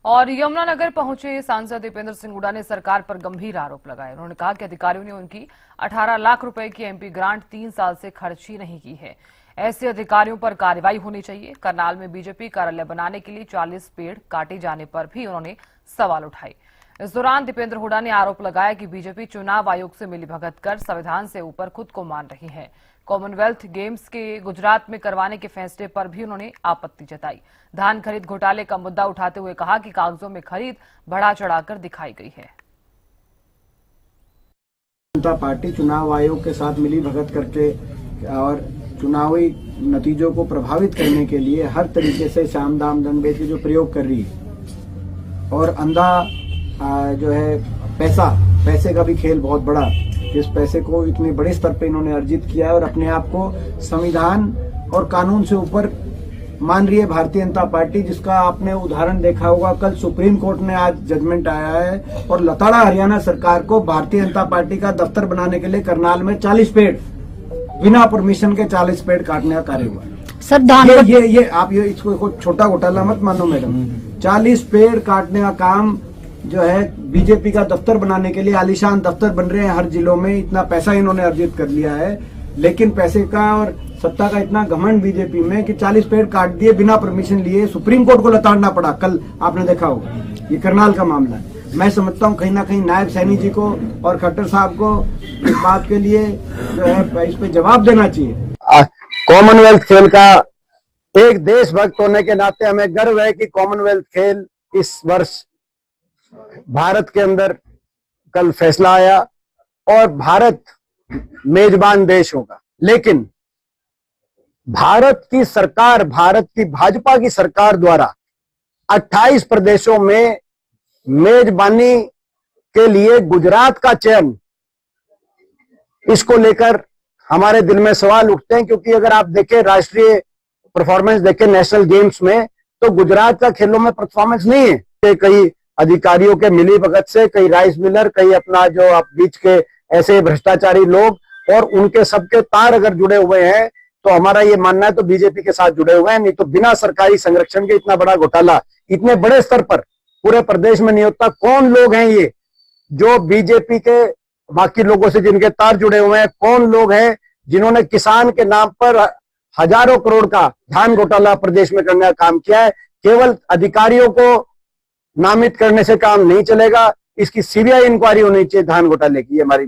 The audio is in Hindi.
और यमुनानगर पहुंचे सांसद दीपेंद्र सिंह हुड्डा ने सरकार पर गंभीर आरोप लगाए। उन्होंने कहा कि अधिकारियों ने उनकी 18 लाख रुपए की एमपी ग्रांट 3 साल से खर्च ही नहीं की है। ऐसे अधिकारियों पर कार्रवाई होनी चाहिए। करनाल में बीजेपी कार्यालय बनाने के लिए 40 पेड़ काटे जाने पर भी उन्होंने सवाल उठाए। इस दौरान दीपेंद्र हुड्डा ने आरोप लगाया कि बीजेपी चुनाव आयोग से मिलीभगत कर संविधान से ऊपर खुद को मान रही है। कॉमनवेल्थ गेम्स के गुजरात में करवाने के फैसले पर भी उन्होंने आपत्ति जताई। धान खरीद घोटाले का मुद्दा उठाते हुए कहा कि कागजों में खरीद बढ़ा चढ़ाकर दिखाई गई है। जनता पार्टी चुनाव आयोग के साथ मिली भगत करके और चुनावी नतीजों को प्रभावित करने के लिए हर तरीके से साम दाम दंड भेद के जो प्रयोग कर रही है और अंधा जो है पैसे का भी खेल बहुत बड़ा, इस पैसे को इतने बड़े स्तर पे इन्होंने अर्जित किया है और अपने आप को संविधान और कानून से ऊपर मान रही है भारतीय जनता पार्टी, जिसका आपने उदाहरण देखा होगा। कल सुप्रीम कोर्ट ने आज जजमेंट आया है और लताड़ा हरियाणा सरकार को भारतीय जनता पार्टी का दफ्तर बनाने के लिए करनाल में 40 पेड़ बिना परमिशन के 40 पेड़ काटने का कार्य हुआ। सर ये आप इसको छोटा घोटाला मत मानो मैडम। 40 पेड़ काटने का काम जो है बीजेपी का दफ्तर बनाने के लिए आलीशान दफ्तर बन रहे हैं हर जिलों में। इतना पैसा इन्होंने अर्जित कर लिया है, लेकिन पैसे का और सत्ता का इतना घमंड बीजेपी में कि 40 पेड़ काट दिए बिना परमिशन लिए। सुप्रीम कोर्ट को लताड़ना पड़ा, कल आपने देखा होगा। ये करनाल का मामला है। मैं समझता हूँ कहीं ना कहीं नायब सैनी जी को और खट्टर साहब को इस बात के लिए जो है इस पे जवाब देना चाहिए। कॉमनवेल्थ खेल का एक देशभक्त होने के नाते हमें गर्व है कि कॉमनवेल्थ खेल इस वर्ष भारत के अंदर कल फैसला आया और भारत मेजबान देश होगा। लेकिन भारत की सरकार, भारत की भाजपा की सरकार द्वारा 28 प्रदेशों में मेजबानी के लिए गुजरात का चयन, इसको लेकर हमारे दिल में सवाल उठते हैं। क्योंकि अगर आप देखें राष्ट्रीय परफॉर्मेंस देखें नेशनल गेम्स में, तो गुजरात का खेलों में परफॉर्मेंस नहीं है। कई अधिकारियों के मिली भगत से, कई राइस मिलर, कई अपना जो आप बीच के ऐसे भ्रष्टाचारी लोग और उनके सबके तार अगर जुड़े हुए हैं, तो हमारा ये मानना है तो बीजेपी के साथ जुड़े हुए हैं। नहीं तो बिना सरकारी संरक्षण के इतना बड़ा घोटाला इतने बड़े स्तर पर पूरे प्रदेश में नहीं होता। कौन लोग हैं ये जो बीजेपी के बाकी लोगों से जिनके तार जुड़े हुए हैं? कौन लोग हैं जिन्होंने किसान के नाम पर हजारों करोड़ का धान घोटाला प्रदेश में करने का काम किया है? केवल अधिकारियों को नामित करने से काम नहीं चलेगा, इसकी सीबीआई इंक्वायरी होनी चाहिए धान घोटाले की। हमारी